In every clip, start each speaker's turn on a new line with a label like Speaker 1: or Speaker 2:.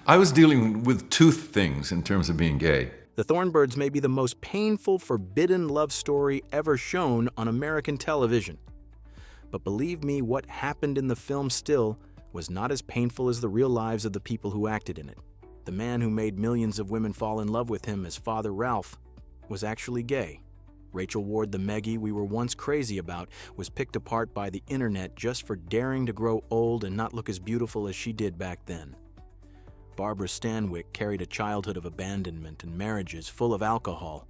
Speaker 1: I was dealing with two things in terms of being gay.
Speaker 2: The Thornbirds may be the most painful, forbidden love story ever shown on American television. But believe me, what happened in the film still was not as painful as the real lives of the people who acted in it. The man who made millions of women fall in love with him as Father Ralph was actually gay. Rachel Ward, the Meggie we were once crazy about, was picked apart by the internet just for daring to grow old and not look as beautiful as she did back then. Barbara Stanwyck carried a childhood of abandonment and marriages full of alcohol,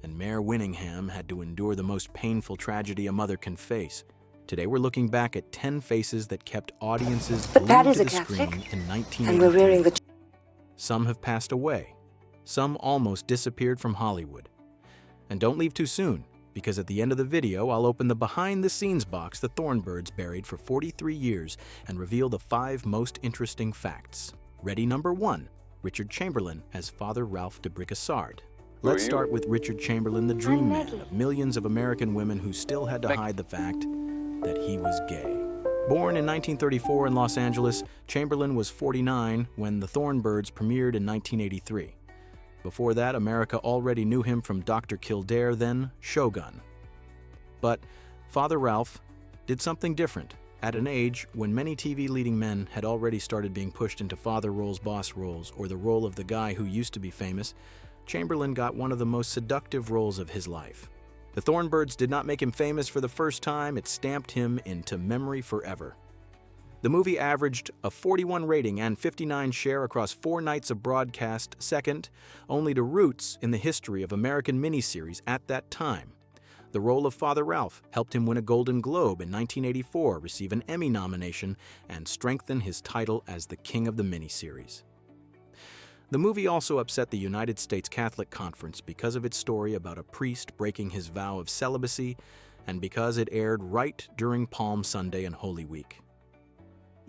Speaker 2: and Mare Winningham had to endure the most painful tragedy a mother can face. Today we're looking back at 10 faces that kept audiences glued to the screen in 1983. Some have passed away. Some almost disappeared from Hollywood. And don't leave too soon, because at the end of the video, I'll open the behind-the-scenes box the Thornbirds buried for 43 years and reveal the 5 most interesting facts. Ready number 1, Richard Chamberlain as Father Ralph de Bricassard. Let's start with Richard Chamberlain, the dream man of millions of American women who still had to hide the fact that he was gay. Born in 1934 in Los Angeles, Chamberlain was 49 when the Thornbirds premiered in 1983. Before that, America already knew him from Dr. Kildare, then Shogun. But Father Ralph did something different. At an age when many TV leading men had already started being pushed into father roles, boss roles, or the role of the guy who used to be famous, Chamberlain got one of the most seductive roles of his life. The Thornbirds did not make him famous for the first time, it stamped him into memory forever. The movie averaged a 41 rating and 59 share across 4 nights of broadcast, second only to Roots in the history of American miniseries at that time. The role of Father Ralph helped him win a Golden Globe in 1984, receive an Emmy nomination, and strengthen his title as the king of the miniseries. The movie also upset the United States Catholic Conference because of its story about a priest breaking his vow of celibacy and because it aired right during Palm Sunday and Holy Week.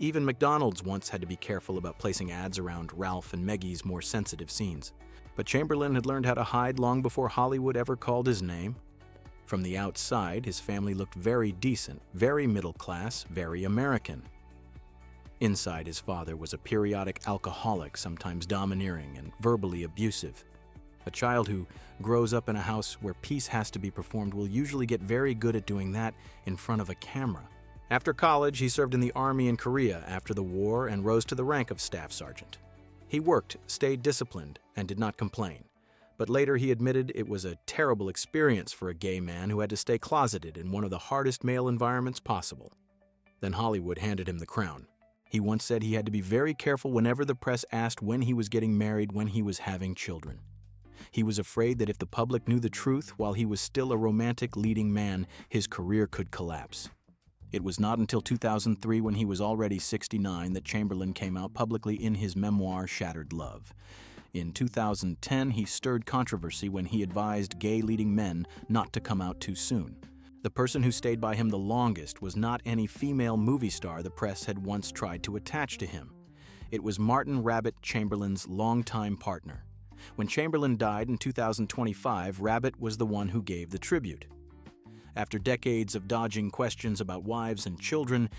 Speaker 2: Even McDonald's once had to be careful about placing ads around Ralph and Maggie's more sensitive scenes. But Chamberlain had learned how to hide long before Hollywood ever called his name. From the outside, his family looked very decent, very middle class, very American. Inside, his father was a periodic alcoholic, sometimes domineering and verbally abusive. A child who grows up in a house where peace has to be performed will usually get very good at doing that in front of a camera. After college, he served in the Army in Korea after the war and rose to the rank of staff sergeant. He worked, stayed disciplined, and did not complain. But later he admitted it was a terrible experience for a gay man who had to stay closeted in one of the hardest male environments possible. Then Hollywood handed him the crown. He once said he had to be very careful whenever the press asked when he was getting married, when he was having children. He was afraid that if the public knew the truth while he was still a romantic leading man, his career could collapse. It was not until 2003, when he was already 69, that Chamberlain came out publicly in his memoir, Shattered Love. In 2010, he stirred controversy when he advised gay leading men not to come out too soon. The person who stayed by him the longest was not any female movie star the press had once tried to attach to him. It was Martin Rabbit, Chamberlain's longtime partner. When Chamberlain died in 2025, Rabbit was the one who gave the tribute. After decades of dodging questions about wives and children,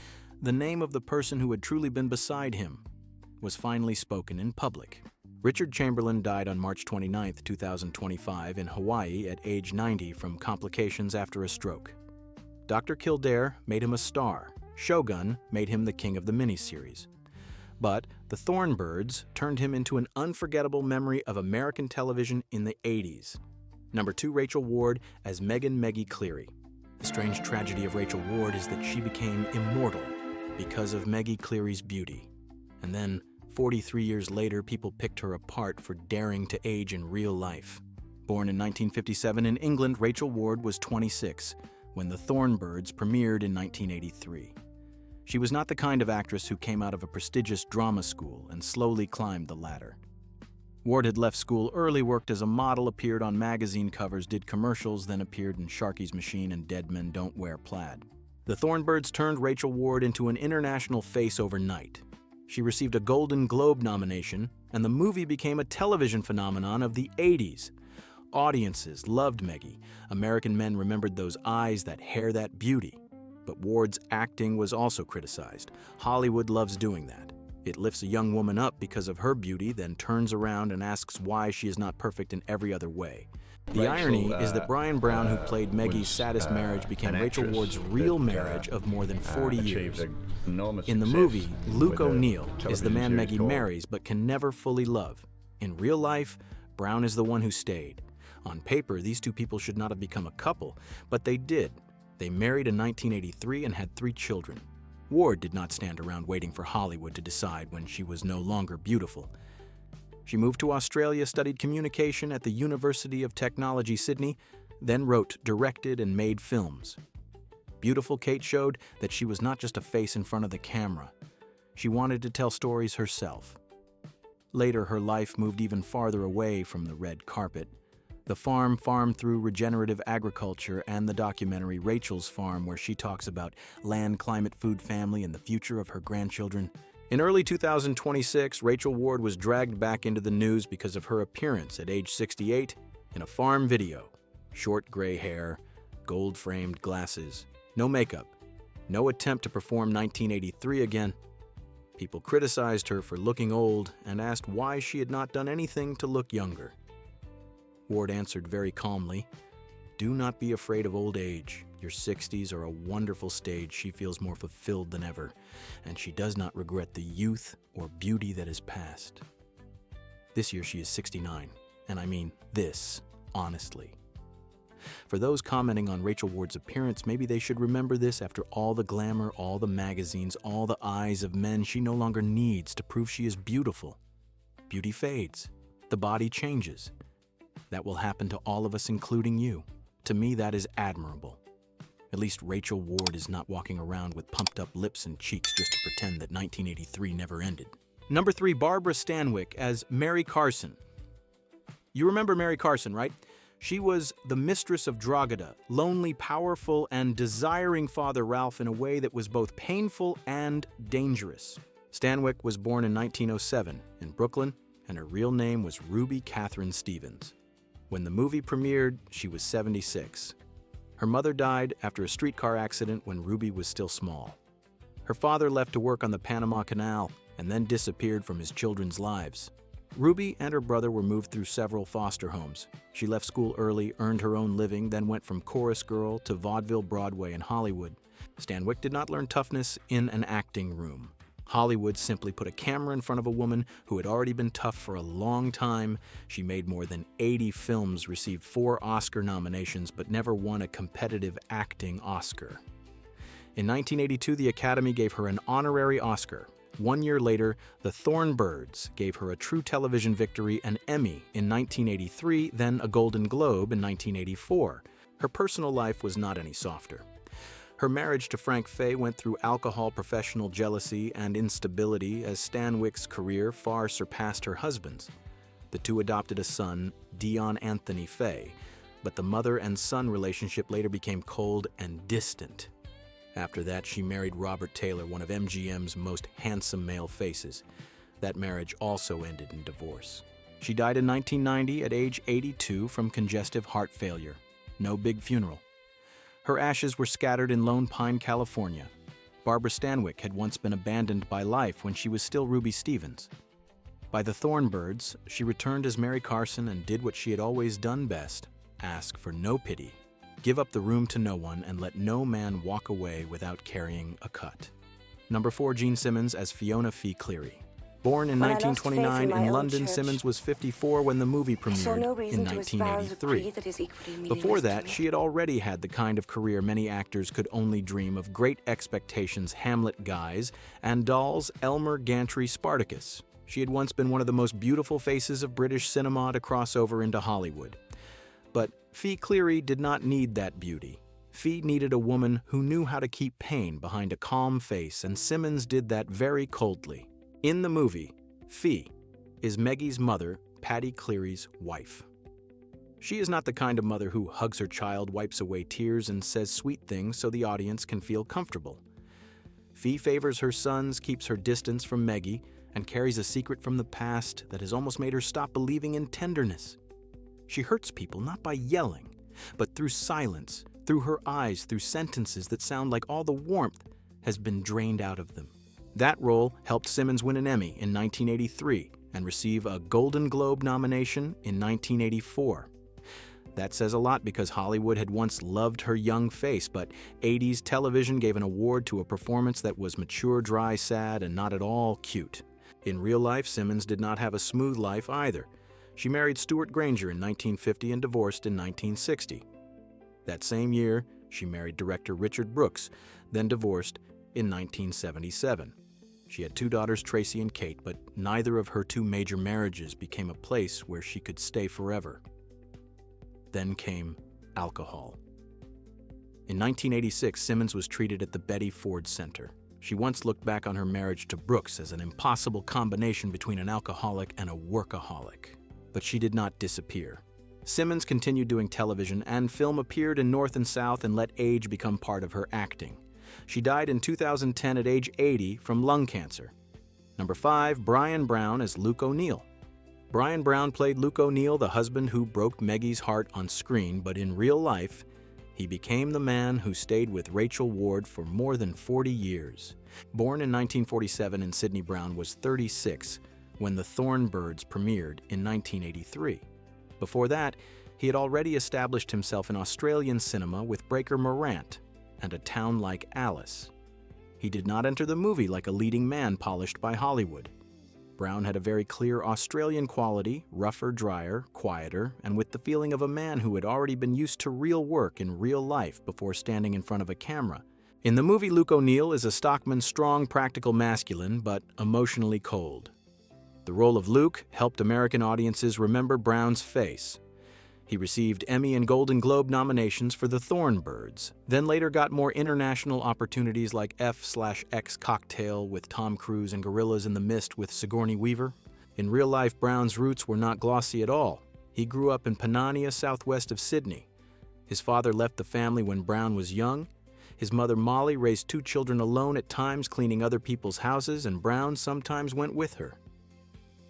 Speaker 2: the name of the person who had truly been beside him was finally spoken in public. Richard Chamberlain died on March 29, 2025 in Hawaii at age 90 from complications after a stroke. Dr. Kildare made him a star. Shogun made him the king of the miniseries. But the Thornbirds turned him into an unforgettable memory of American television in the 80s. Number 2, Rachel Ward as Megan Meggie Cleary. The strange tragedy of Rachel Ward is that she became immortal because of Meggie Cleary's beauty. And then, 43 years later, people picked her apart for daring to age in real life. Born in 1957 in England, Rachel Ward was 26 when the Thornbirds premiered in 1983. She was not the kind of actress who came out of a prestigious drama school and slowly climbed the ladder. Ward had left school early, worked as a model, appeared on magazine covers, did commercials, then appeared in Sharky's Machine and Dead Men Don't Wear Plaid. The Thornbirds turned Rachel Ward into an international face overnight. She received a Golden Globe nomination, and the movie became a television phenomenon of the 80s. Audiences loved Meggie. American men remembered those eyes, that hair, that beauty. But Ward's acting was also criticized. Hollywood loves doing that. It lifts a young woman up because of her beauty, then turns around and asks why she is not perfect in every other way. The irony is that Brian Brown, who played Maggie's saddest marriage, became Rachel Ward's real marriage of more than 40 years. In the movie, Luke O'Neill is the man Maggie marries but can never fully love. In real life, Brown is the one who stayed. On paper, these two people should not have become a couple, but they did. They married in 1983 and had 3 children. Ward did not stand around waiting for Hollywood to decide when she was no longer beautiful. She moved to Australia, studied communication at the University of Technology, Sydney, then wrote, directed, and made films. Beautiful Kate showed that she was not just a face in front of the camera. She wanted to tell stories herself. Later, her life moved even farther away from the red carpet. The farm farmed through regenerative agriculture and the documentary Rachel's Farm, where she talks about land, climate, food, family, and the future of her grandchildren. In early 2026, Rachel Ward was dragged back into the news because of her appearance at age 68 in a farm video. Short gray hair, gold-framed glasses, no makeup, no attempt to perform 1983 again. People criticized her for looking old and asked why she had not done anything to look younger. Ward answered very calmly, "Do not be afraid of old age. Your 60s are a wonderful stage. She feels more fulfilled than ever, and she does not regret the youth or beauty that is past." This year she is 69, and I mean this, honestly. For those commenting on Rachel Ward's appearance, maybe they should remember this: after all the glamour, all the magazines, all the eyes of men, she no longer needs to prove she is beautiful. Beauty fades. The body changes. That will happen to all of us, including you. To me, that is admirable. At least Rachel Ward is not walking around with pumped-up lips and cheeks just to pretend that 1983 never ended. Number 3, Barbara Stanwyck as Mary Carson. You remember Mary Carson, right? She was the mistress of Drogheda, lonely, powerful, and desiring Father Ralph in a way that was both painful and dangerous. Stanwyck was born in 1907 in Brooklyn, and her real name was Ruby Catherine Stevens. When the movie premiered, she was 76. Her mother died after a streetcar accident when Ruby was still small. Her father left to work on the Panama Canal and then disappeared from his children's lives. Ruby and her brother were moved through several foster homes. She left school early, earned her own living, then went from chorus girl to vaudeville, Broadway, and Hollywood. Stanwyck did not learn toughness in an acting room. Hollywood simply put a camera in front of a woman who had already been tough for a long time. She made more than 80 films, received 4 Oscar nominations, but never won a competitive acting Oscar. In 1982, the Academy gave her an honorary Oscar. 1 year later, the Thornbirds gave her a true television victory, an Emmy in 1983, then a Golden Globe in 1984. Her personal life was not any softer. Her marriage to Frank Fay went through alcohol, professional jealousy, and instability as Stanwyck's career far surpassed her husband's. The two adopted a son, Dion Anthony Fay, but the mother and son relationship later became cold and distant. After that, she married Robert Taylor, one of MGM's most handsome male faces. That marriage also ended in divorce. She died in 1990 at age 82 from congestive heart failure. No big funeral. Her ashes were scattered in Lone Pine, California. Barbara Stanwyck had once been abandoned by life when she was still Ruby Stevens. By the Thornbirds, she returned as Mary Carson and did what she had always done best: ask for no pity, give up the room to no one, and let no man walk away without carrying a cut. Number 4, Jean Simmons as Fiona Fee Cleary. Born in 1929 in London, Simmons was 54 when the movie premiered in 1983. Before that, she had already had the kind of career many actors could only dream of: Great Expectations, Hamlet Guys, and Dahl's Elmer Gantry Spartacus. She had once been one of the most beautiful faces of British cinema to cross over into Hollywood. But Fee Cleary did not need that beauty. Fee needed a woman who knew how to keep pain behind a calm face, and Simmons did that very coldly. In the movie, Fee is Maggie's mother, Patty Cleary's wife. She is not the kind of mother who hugs her child, wipes away tears, and says sweet things so the audience can feel comfortable. Fee favors her sons, keeps her distance from Maggie, and carries a secret from the past that has almost made her stop believing in tenderness. She hurts people not by yelling, but through silence, through her eyes, through sentences that sound like all the warmth has been drained out of them. That role helped Simmons win an Emmy in 1983 and receive a Golden Globe nomination in 1984. That says a lot because Hollywood had once loved her young face, but 80s television gave an award to a performance that was mature, dry, sad, and not at all cute. In real life, Simmons did not have a smooth life either. She married Stuart Granger in 1950 and divorced in 1960. That same year, she married director Richard Brooks, then divorced in 1977. She had 2 daughters, Tracy and Kate, but neither of her 2 major marriages became a place where she could stay forever. Then came alcohol. In 1986, Simmons was treated at the Betty Ford Center. She once looked back on her marriage to Brooks as an impossible combination between an alcoholic and a workaholic. But she did not disappear. Simmons continued doing television and film, appeared in North and South, and let age become part of her acting. She died in 2010 at age 80 from lung cancer. Number 5, Brian Brown as Luke O'Neill. Brian Brown played Luke O'Neill, the husband who broke Maggie's heart on screen, but in real life, he became the man who stayed with Rachel Ward for more than 40 years. Born in 1947 and Sidney Brown was 36 when the Thornbirds premiered in 1983. Before that, he had already established himself in Australian cinema with Breaker Morant and A Town Like Alice. He did not enter the movie like a leading man polished by Hollywood. Brown had a very clear Australian quality, rougher, drier, quieter, and with the feeling of a man who had already been used to real work in real life before standing in front of a camera. In the movie, Luke O'Neill is a stockman, strong, practical masculine, but emotionally cold. The role of Luke helped American audiences remember Brown's face. He received Emmy and Golden Globe nominations for the Thornbirds, then later got more international opportunities like F/X Cocktail with Tom Cruise and Gorillas in the Mist with Sigourney Weaver. In real life, Brown's roots were not glossy at all. He grew up in Panania, southwest of Sydney. His father left the family when Brown was young. His mother, Molly, raised 2 children alone at times, cleaning other people's houses, and Brown sometimes went with her.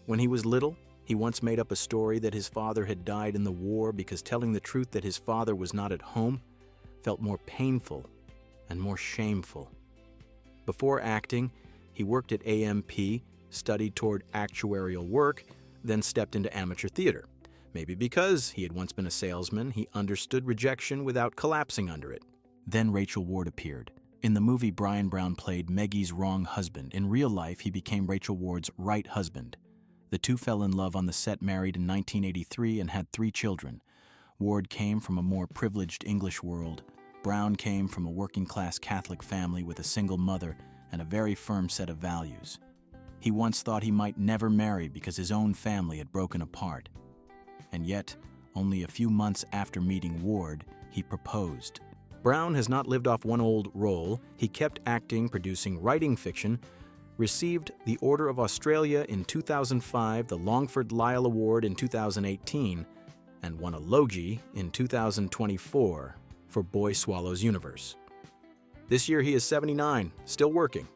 Speaker 2: When he was little, he once made up a story that his father had died in the war because telling the truth that his father was not at home felt more painful and more shameful. Before acting, he worked at AMP, studied toward actuarial work, then stepped into amateur theater. Maybe because he had once been a salesman, he understood rejection without collapsing under it. Then Rachel Ward appeared. In the movie, Brian Brown played Maggie's wrong husband. In real life, he became Rachel Ward's right husband. The 2 fell in love on the set, married in 1983, and had 3 children. Ward came from a more privileged English world. Brown came from a working-class Catholic family with a single mother and a very firm set of values. He once thought he might never marry because his own family had broken apart. And yet, only a few months after meeting Ward, he proposed. Brown has not lived off one old role. He kept acting, producing, writing fiction, received the Order of Australia in 2005, the Longford Lyell Award in 2018, and won a Logie in 2024 for Boy Swallows Universe. This year he is 79, still working,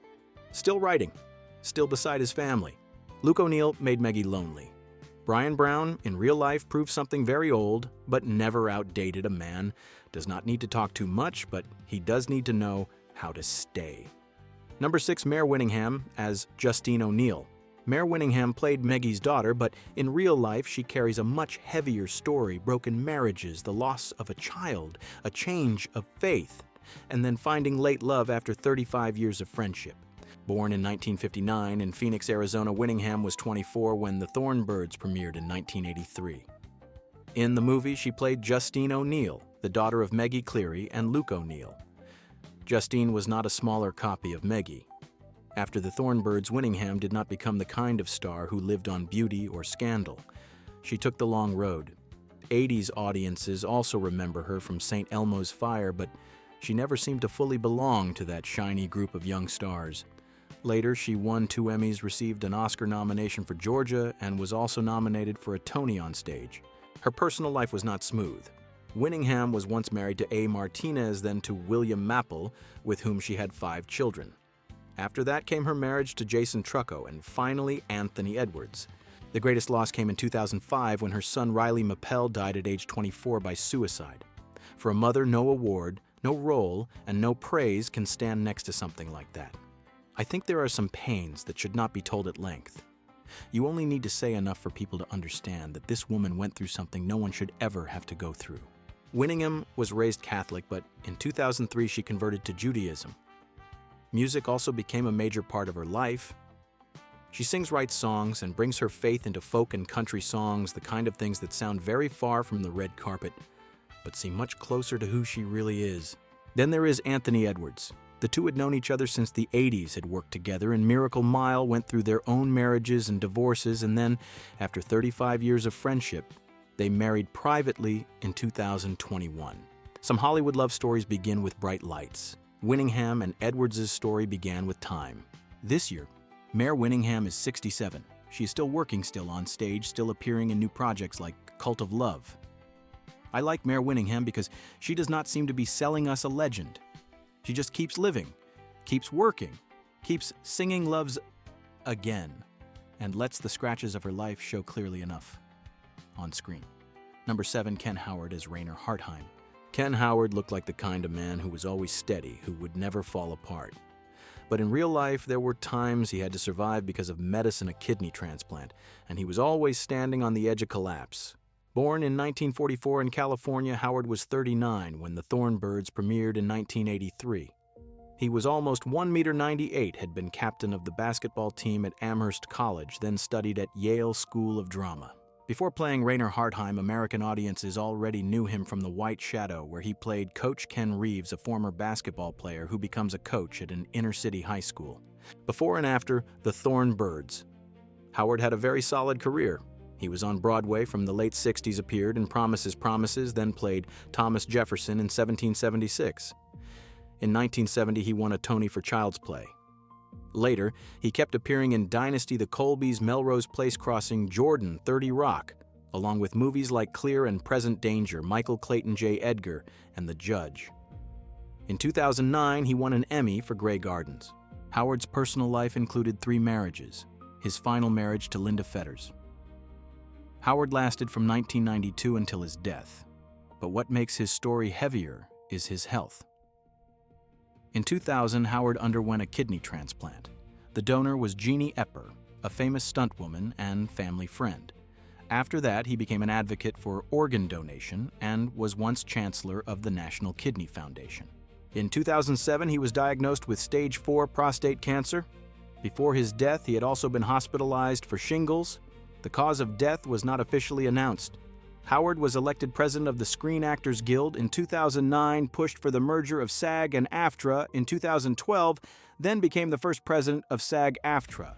Speaker 2: still writing, still beside his family. Luke O'Neill made Maggie lonely. Brian Brown, in real life, proved something very old, but never outdated. A man does not need to talk too much, but he does need to know how to stay. Number 6, Mare Winningham as Justine O'Neill. Mare Winningham played Maggie's daughter, but in real life she carries a much heavier story: broken marriages, the loss of a child, a change of faith, and then finding late love after 35 years of friendship. Born in 1959 in Phoenix, Arizona, Winningham was 24 when the Thornbirds premiered in 1983. In the movie, she played Justine O'Neill, the daughter of Maggie Cleary and Luke O'Neill. Justine was not a smaller copy of Maggie. After the Thornbirds, Winningham did not become the kind of star who lived on beauty or scandal. She took the long road. 80s audiences also remember her from St. Elmo's Fire, but she never seemed to fully belong to that shiny group of young stars. Later, she won 2 Emmys, received an Oscar nomination for Georgia, and was also nominated for a Tony on stage. Her personal life was not smooth. Winningham was once married to A. Martinez, then to William Mapple, with whom she had 5 children. After that came her marriage to Jason Trucco, and finally Anthony Edwards. The greatest loss came in 2005 when her son Riley Mappel died at age 24 by suicide. For a mother, no award, no role, and no praise can stand next to something like that. I think there are some pains that should not be told at length. You only need to say enough for people to understand that this woman went through something no one should ever have to go through. Winningham was raised Catholic, but in 2003 she converted to Judaism. Music also became a major part of her life. She writes songs and brings her faith into folk and country songs, the kind of things that sound very far from the red carpet, but seem much closer to who she really is. Then there is Anthony Edwards. The two had known each other since the 80s, had worked together, and Miracle Mile went through their own marriages and divorces, and then, after 35 years of friendship, they married privately in 2021. Some Hollywood love stories begin with bright lights. Winningham and Edwards' story began with time. This year, Mare Winningham is 67. She is still working on stage, still appearing in new projects like Cult of Love. I like Mare Winningham because she does not seem to be selling us a legend. She just keeps living, keeps working, keeps singing loves again, and lets the scratches of her life show clearly enough on screen. Number 7, Ken Howard as Rainer Hartheim. Ken Howard looked like the kind of man who was always steady, who would never fall apart. But in real life, there were times he had to survive because of medicine, a kidney transplant, and he was always standing on the edge of collapse. Born in 1944 in California, Howard was 39 when the Thornbirds premiered in 1983. He was almost 1.98 meters, had been captain of the basketball team at Amherst College, then studied at Yale School of Drama. Before playing Rainer Hartheim, American audiences already knew him from The White Shadow, where he played Coach Ken Reeves, a former basketball player who becomes a coach at an inner-city high school. Before and after The Thornbirds, Howard had a very solid career. He was on Broadway from the late 60s, appeared in Promises, Promises, then played Thomas Jefferson in 1776. In 1970, he won a Tony for Child's Play. Later, he kept appearing in Dynasty, The Colbys, Melrose Place Crossing, Jordan, 30 Rock, along with movies like Clear and Present Danger, Michael Clayton J. Edgar, and The Judge. In 2009, he won an Emmy for Grey Gardens. Howard's personal life included 3 marriages, his final marriage to Linda Fetters. Howard lasted from 1992 until his death, but what makes his story heavier is his health. In 2000, Howard underwent a kidney transplant. The donor was Jeannie Epper, a famous stuntwoman and family friend. After that, he became an advocate for organ donation and was once chancellor of the National Kidney Foundation. In 2007, he was diagnosed with stage 4 prostate cancer. Before his death, he had also been hospitalized for shingles. The cause of death was not officially announced. Howard was elected president of the Screen Actors Guild in 2009, pushed for the merger of SAG and AFTRA in 2012, then became the first president of SAG-AFTRA.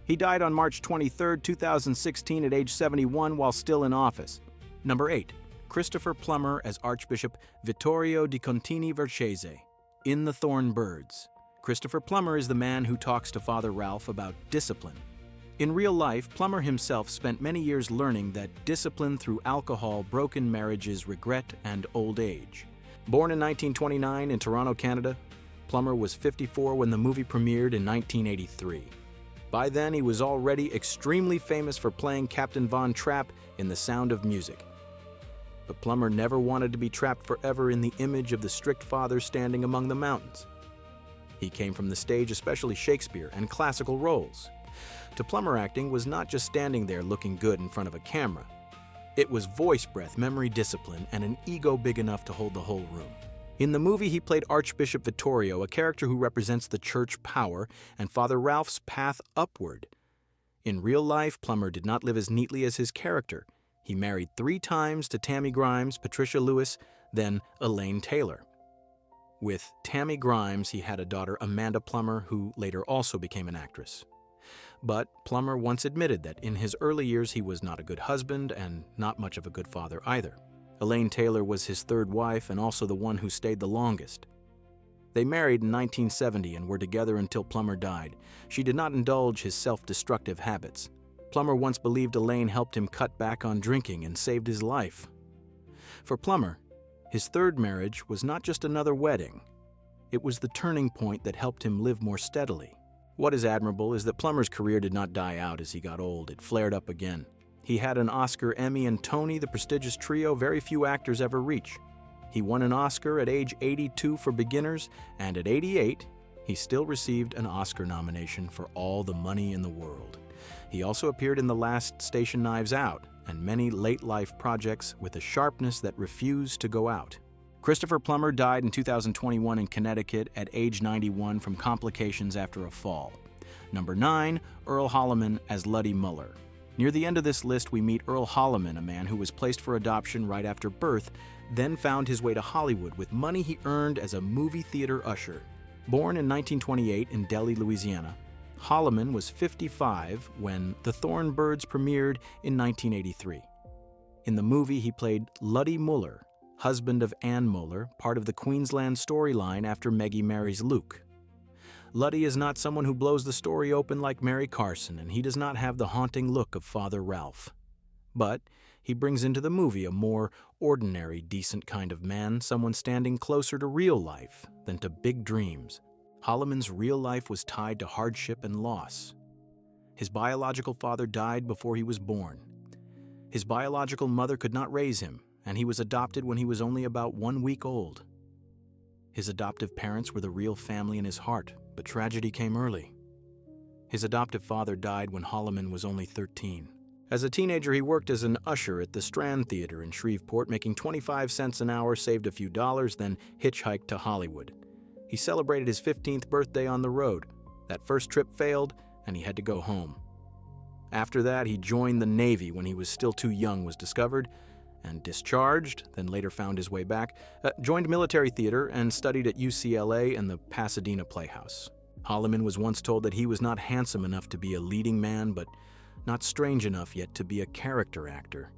Speaker 2: He died on March 23, 2016 at age 71 while still in office. Number 8. Christopher Plummer as Archbishop Vittorio di Contini Vercese. In The Thornbirds, Christopher Plummer is the man who talks to Father Ralph about discipline. In real life, Plummer himself spent many years learning that discipline through alcohol, broken marriages, regret, and old age. Born in 1929 in Toronto, Canada, Plummer was 54 when the movie premiered in 1983. By then, he was already extremely famous for playing Captain Von Trapp in The Sound of Music. But Plummer never wanted to be trapped forever in the image of the strict father standing among the mountains. He came from the stage, especially Shakespeare, and classical roles. To Plummer, acting was not just standing there looking good in front of a camera. It was voice breath, memory discipline, and an ego big enough to hold the whole room. In the movie, he played Archbishop Vittorio, a character who represents the church power and Father Ralph's path upward. In real life, Plummer did not live as neatly as his character. He married 3 times to Tammy Grimes, Patricia Lewis, then Elaine Taylor. With Tammy Grimes, he had a daughter, Amanda Plummer, who later also became an actress. But Plummer once admitted that in his early years he was not a good husband and not much of a good father either. Elaine Taylor was his 3rd wife and also the one who stayed the longest. They married in 1970 and were together until Plummer died. She did not indulge his self-destructive habits. Plummer once believed Elaine helped him cut back on drinking and saved his life. For Plummer, his 3rd marriage was not just another wedding. It was the turning point that helped him live more steadily. What is admirable is that Plummer's career did not die out as he got old. It flared up again. He had an Oscar, Emmy, and Tony, the prestigious trio very few actors ever reach. He won an Oscar at age 82 for Beginners, and at 88, he still received an Oscar nomination for All the Money in the World. He also appeared in the last Station Knives Out and many late-life projects with a sharpness that refused to go out. Christopher Plummer died in 2021 in Connecticut at age 91 from complications after a fall. Number 9, Earl Holliman as Luddy Muller. Near the end of this list, we meet Earl Holliman, a man who was placed for adoption right after birth, then found his way to Hollywood with money he earned as a movie theater usher. Born in 1928 in Delhi, Louisiana, Holliman was 55 when The Thorn Birds premiered in 1983. In the movie, he played Luddy Muller, husband of Anne Muller, part of the Queensland storyline after Meggie marries Luke. Luddy is not someone who blows the story open like Mary Carson, and he does not have the haunting look of Father Ralph. But he brings into the movie a more ordinary, decent kind of man, someone standing closer to real life than to big dreams. Holliman's real life was tied to hardship and loss. His biological father died before he was born. His biological mother could not raise him, and he was adopted when he was only about 1 week old. His adoptive parents were the real family in his heart, but tragedy came early. His adoptive father died when Holliman was only 13. As a teenager, he worked as an usher at the Strand Theater in Shreveport, making 25 cents an hour, saved a few dollars, then hitchhiked to Hollywood. He celebrated his 15th birthday on the road. That first trip failed, and he had to go home. After that, he joined the Navy when he was still too young, was discovered, and discharged, then later found his way back, joined military theater, and studied at UCLA and the Pasadena Playhouse. Holliman was once told that he was not handsome enough to be a leading man, but not strange enough yet to be a character actor.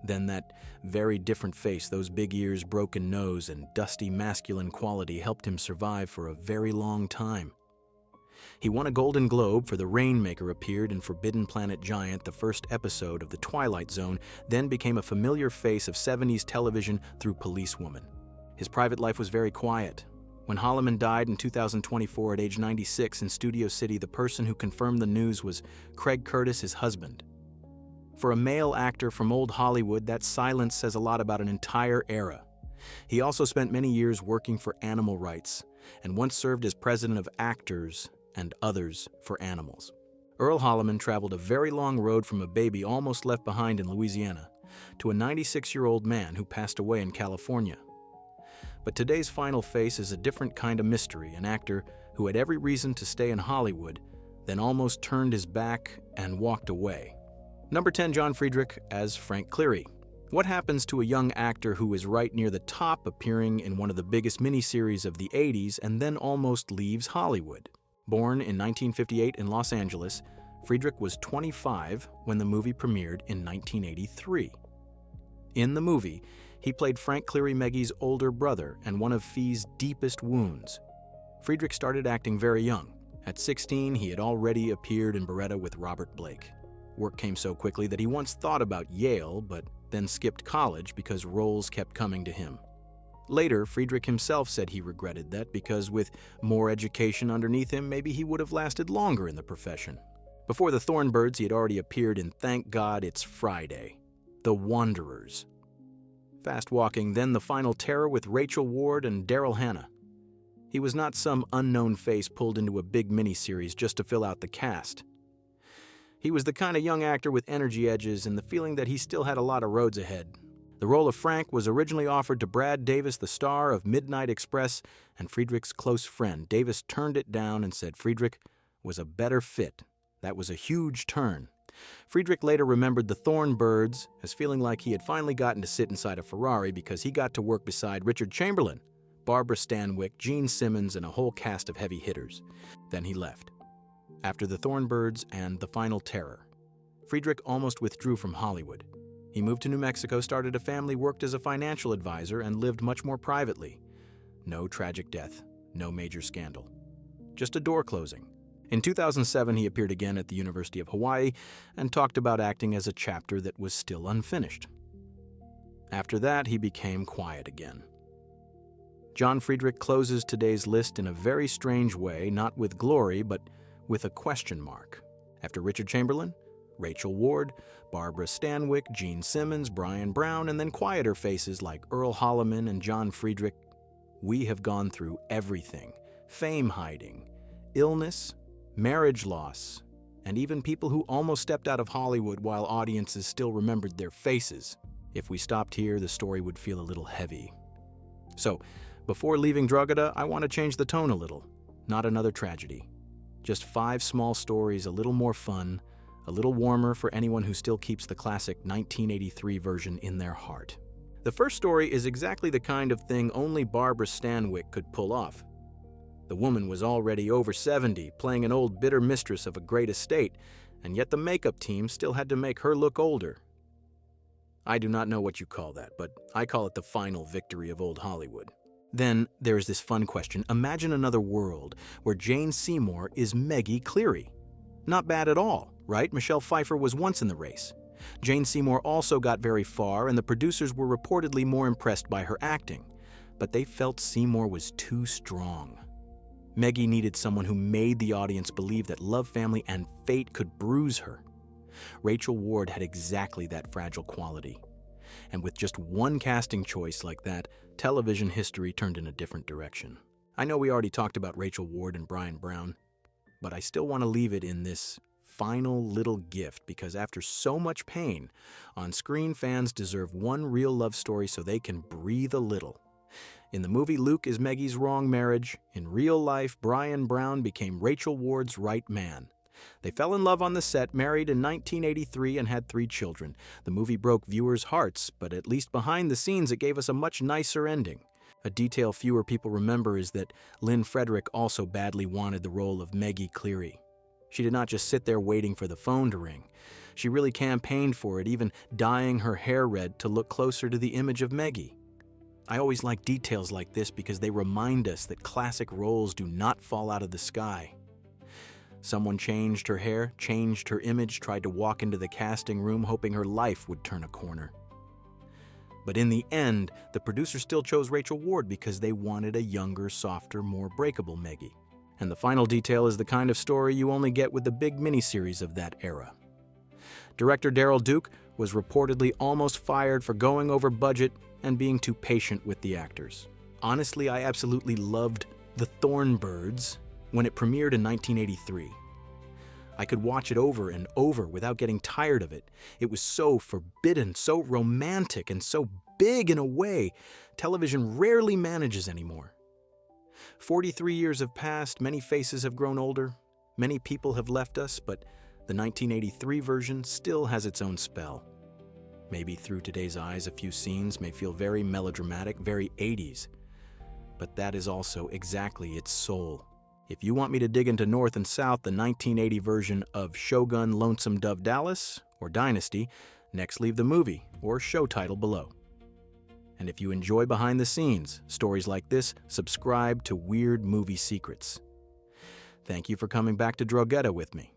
Speaker 2: Then that very different face, those big ears, broken nose, and dusty masculine quality helped him survive for a very long time. He won a Golden Globe for The Rainmaker, appeared in Forbidden Planet Giant, the first episode of The Twilight Zone, then became a familiar face of 70s television through Policewoman. His private life was very quiet. When Holliman died in 2024 at age 96 in Studio City, the person who confirmed the news was Craig Curtis, his husband. For a male actor from old Hollywood, that silence says a lot about an entire era. He also spent many years working for animal rights, and once served as president of Actors and Others for Animals. Earl Holliman traveled a very long road from a baby almost left behind in Louisiana to a 96-year-old man who passed away in California. But today's final face is a different kind of mystery, an actor who had every reason to stay in Hollywood, then almost turned his back and walked away. Number 10, John Friedrich as Frank Cleary. What happens to a young actor who is right near the top, appearing in one of the biggest miniseries of the 80s, and then almost leaves Hollywood? Born in 1958 in Los Angeles, Friedrich was 25 when the movie premiered in 1983. In the movie, he played Frank Cleary Maggie's older brother and one of Fee's deepest wounds. Friedrich started acting very young. At 16, he had already appeared in Beretta with Robert Blake. Work came so quickly that he once thought about Yale, but then skipped college because roles kept coming to him. Later, Friedrich himself said he regretted that because with more education underneath him, maybe he would have lasted longer in the profession. Before the Thornbirds, he had already appeared in Thank God It's Friday, The Wanderers, Fast Walking, then The Final Terror with Rachel Ward and Daryl Hannah. He was not some unknown face pulled into a big miniseries just to fill out the cast. He was the kind of young actor with energy edges and the feeling that he still had a lot of roads ahead. The role of Frank was originally offered to Brad Davis, the star of Midnight Express and Friedrich's close friend. Davis turned it down and said Friedrich was a better fit. That was a huge turn. Friedrich later remembered the Thornbirds as feeling like he had finally gotten to sit inside a Ferrari because he got to work beside Richard Chamberlain, Barbara Stanwyck, Gene Simmons, and a whole cast of heavy hitters. Then he left. After the Thornbirds and The Final Terror, Friedrich almost withdrew from Hollywood. He moved to New Mexico, started a family, worked as a financial advisor, and lived much more privately. No tragic death, no major scandal. Just a door closing. In 2007, he appeared again at the University of Hawaii and talked about acting as a chapter that was still unfinished. After that, he became quiet again. John Friedrich closes today's list in a very strange way, not with glory, but with a question mark. After Richard Chamberlain, Rachel Ward, Barbara Stanwyck, Gene Simmons, Brian Brown, and then quieter faces like Earl Holliman and John Friedrich, we have gone through everything fame hiding, illness, marriage loss, and even people who almost stepped out of Hollywood while audiences still remembered their faces. If we stopped here, the story would feel a little heavy. So, before leaving Drogheda, I want to change the tone a little. Not another tragedy. Just 5 small stories, a little more fun, a little warmer for anyone who still keeps the classic 1983 version in their heart. The first story is exactly the kind of thing only Barbara Stanwyck could pull off. The woman was already over 70, playing an old bitter mistress of a great estate, and yet the makeup team still had to make her look older. I do not know what you call that, but I call it the final victory of old Hollywood. Then there is this fun question. Imagine another world where Jane Seymour is Maggie Cleary. Not bad at all, right? Michelle Pfeiffer was once in the race. Jane Seymour also got very far, and the producers were reportedly more impressed by her acting. But they felt Seymour was too strong. Maggie needed someone who made the audience believe that love, family, and fate could bruise her. Rachel Ward had exactly that fragile quality. And with just one casting choice like that, television history turned in a different direction. I know we already talked about Rachel Ward and Brian Brown, but I still want to leave it in this final little gift because after so much pain, on-screen fans deserve one real love story so they can breathe a little. In the movie, Luke is Maggie's wrong marriage. In real life, Brian Brown became Rachel Ward's right man. They fell in love on the set, married in 1983, and had 3 children. The movie broke viewers' hearts, but at least behind the scenes it gave us a much nicer ending. A detail fewer people remember is that Lynn Friedrich also badly wanted the role of Maggie Cleary. She did not just sit there waiting for the phone to ring. She really campaigned for it, even dyeing her hair red to look closer to the image of Maggie. I always like details like this because they remind us that classic roles do not fall out of the sky. Someone changed her hair, changed her image, tried to walk into the casting room hoping her life would turn a corner. But in the end, the producers still chose Rachel Ward because they wanted a younger, softer, more breakable Maggie. And the final detail is the kind of story you only get with the big miniseries of that era. Director Daryl Duke was reportedly almost fired for going over budget and being too patient with the actors. Honestly, I absolutely loved The Thornbirds when it premiered in 1983. I could watch it over and over without getting tired of it. It was so forbidden, so romantic, and so big in a way television rarely manages anymore. 43 years have passed, many faces have grown older, many people have left us, but the 1983 version still has its own spell. Maybe through today's eyes, a few scenes may feel very melodramatic, very 80s, but that is also exactly its soul. If you want me to dig into North and South, the 1980 version of Shogun, Lonesome Dove Dallas, or Dynasty, next leave the movie or show title below. And if you enjoy behind the scenes, stories like this, subscribe to Weird Movie Secrets. Thank you for coming back to Drogheda with me.